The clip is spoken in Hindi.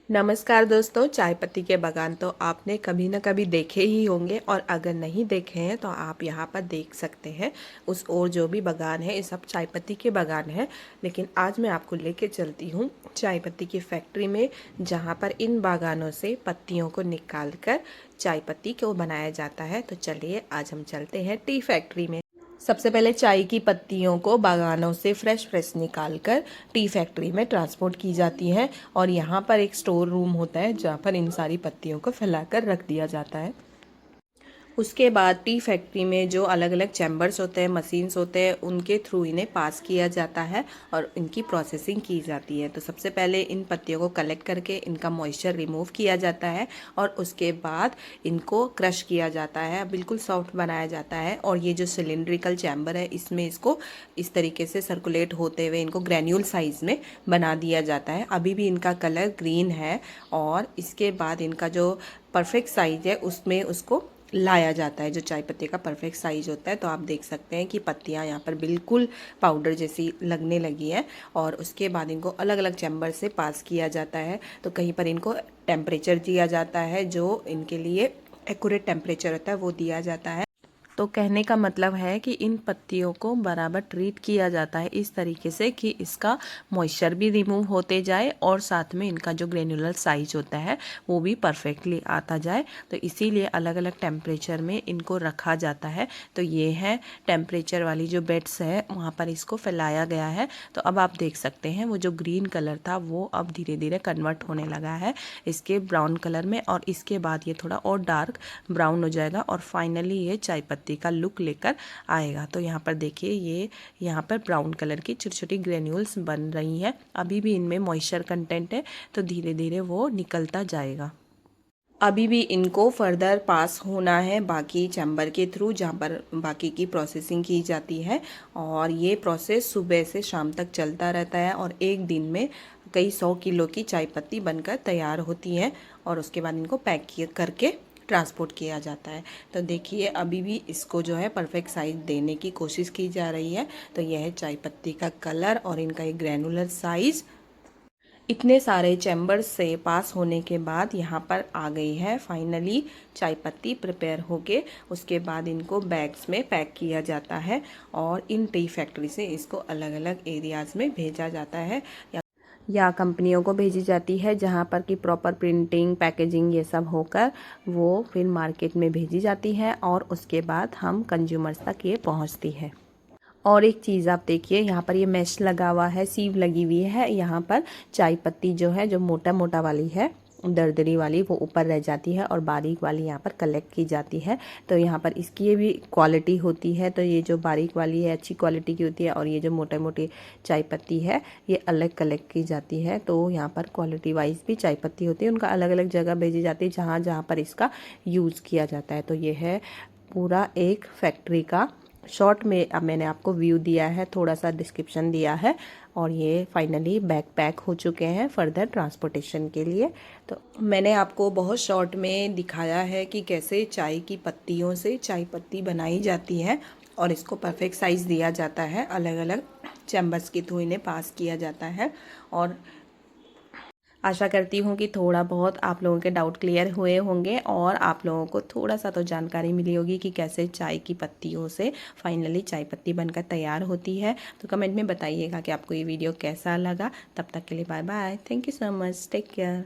नमस्कार दोस्तों, चाय पत्ती के बागान तो आपने कभी ना कभी देखे ही होंगे और अगर नहीं देखे हैं तो आप यहाँ पर देख सकते हैं। उस और जो भी बागान है ये सब चाय पत्ती के बागान है। लेकिन आज मैं आपको लेके चलती हूँ चाय पत्ती की फैक्ट्री में, जहाँ पर इन बागानों से पत्तियों को निकाल कर चाय पत्ती को बनाया जाता है। तो चलिए आज हम चलते हैं टी फैक्ट्री में। सबसे पहले चाय की पत्तियों को बागानों से फ्रेश निकाल कर टी फैक्ट्री में ट्रांसपोर्ट की जाती है और यहाँ पर एक स्टोर रूम होता है जहाँ पर इन सारी पत्तियों को फैलाकर रख दिया जाता है। उसके बाद टी फैक्ट्री में जो अलग अलग चैम्बर्स होते हैं, मशीन्स होते हैं, उनके थ्रू इन्हें पास किया जाता है और इनकी प्रोसेसिंग की जाती है। तो सबसे पहले इन पत्तियों को कलेक्ट करके इनका मॉइस्चर रिमूव किया जाता है और उसके बाद इनको क्रश किया जाता है, बिल्कुल सॉफ्ट बनाया जाता है। और ये जो सिलिंड्रिकल चैम्बर है इसमें इसको इस तरीके से सर्कुलेट होते हुए इनको ग्रैन्यूल साइज़ में बना दिया जाता है। अभी भी इनका कलर ग्रीन है और इसके बाद इनका जो परफेक्ट साइज़ है उसमें उसको लाया जाता है, जो चाय पत्ती का परफेक्ट साइज होता है। तो आप देख सकते हैं कि पत्तियां यहाँ पर बिल्कुल पाउडर जैसी लगने लगी है और उसके बाद इनको अलग अलग चैम्बर से पास किया जाता है। तो कहीं पर इनको टेम्परेचर दिया जाता है, जो इनके लिए एक्यूरेट टेम्परेचर होता है वो दिया जाता है। तो कहने का मतलब है कि इन पत्तियों को बराबर ट्रीट किया जाता है इस तरीके से कि इसका मॉइस्चर भी रिमूव होते जाए और साथ में इनका जो ग्रेनुलर साइज होता है वो भी परफेक्टली आता जाए। तो इसीलिए अलग अलग टेम्परेचर में इनको रखा जाता है। तो ये है टेम्परेचर वाली जो बेड्स है, वहाँ पर इसको फैलाया गया है। तो अब आप देख सकते हैं वो जो ग्रीन कलर था वो अब धीरे धीरे कन्वर्ट होने लगा है इसके ब्राउन कलर में, और इसके बाद ये थोड़ा और डार्क ब्राउन हो जाएगा और फाइनली ये चाय पत्ती का लुक लेकर आएगा। तो यहाँ पर देखिए ये यहाँ पर ब्राउन कलर की छोटी छोटी ग्रेन्यूल्स बन रही हैं। अभी भी इनमें मॉइस्चर कंटेंट है तो धीरे धीरे वो निकलता जाएगा। अभी भी इनको फर्दर पास होना है बाकी चैम्बर के थ्रू, जहाँ पर बाकी की प्रोसेसिंग की जाती है। और ये प्रोसेस सुबह से शाम तक चलता रहता है और एक दिन में कई 100 किलो की चाय पत्ती बनकर तैयार होती है और उसके बाद इनको पैक करके ट्रांसपोर्ट किया जाता है। तो देखिए अभी भी इसको जो है परफेक्ट साइज देने की कोशिश की जा रही है। तो यह है चाय पत्ती का कलर और इनका एक ग्रैनुलर साइज। इतने सारे चैम्बर्स से पास होने के बाद यहाँ पर आ गई है फाइनली चाय पत्ती प्रिपेयर होके। उसके बाद इनको बैग्स में पैक किया जाता है और इन टी फैक्ट्री से इसको अलग अलग एरियाज़ में भेजा जाता है या कंपनियों को भेजी जाती है, जहाँ पर कि प्रॉपर प्रिंटिंग पैकेजिंग ये सब होकर वो फिर मार्केट में भेजी जाती है और उसके बाद हम कंज्यूमर्स तक ये पहुँचती है। और एक चीज़ आप देखिए, यहाँ पर ये मैश लगा हुआ है, सीव लगी हुई है। यहाँ पर चाय पत्ती जो है, जो मोटा मोटा वाली है, दरदरी वाली, वो ऊपर रह जाती है और बारीक वाली यहाँ पर कलेक्ट की जाती है। तो यहाँ पर इसकी ये भी क्वालिटी होती है। तो ये जो बारीक वाली है अच्छी क्वालिटी की होती है और ये जो मोटे मोटी चाय पत्ती है ये अलग कलेक्ट की जाती है। तो यहाँ पर क्वालिटी वाइज भी चाय पत्ती होती है, उनका अलग अलग जगह भेजी जाती है जहाँ जहाँ पर इसका यूज़ किया जाता है। तो ये है पूरा एक फैक्ट्री का शॉर्ट में अब मैंने आपको व्यू दिया है, थोड़ा सा डिस्क्रिप्शन दिया है। और ये फाइनली बैग पैक हो चुके हैं फर्दर ट्रांसपोर्टेशन के लिए। तो मैंने आपको बहुत शॉर्ट में दिखाया है कि कैसे चाय की पत्तियों से चाय पत्ती बनाई जाती है और इसको परफेक्ट साइज़ दिया जाता है, अलग अलग चैम्बर्स के थ्रू इन्हें पास किया जाता है। और आशा करती हूँ कि थोड़ा बहुत आप लोगों के डाउट क्लियर हुए होंगे और आप लोगों को थोड़ा सा तो जानकारी मिली होगी कि कैसे चाय की पत्तियों से फाइनली चाय पत्ती बनकर तैयार होती है। तो कमेंट में बताइएगा कि आपको ये वीडियो कैसा लगा। तब तक के लिए bye bye, thank you so much, take care.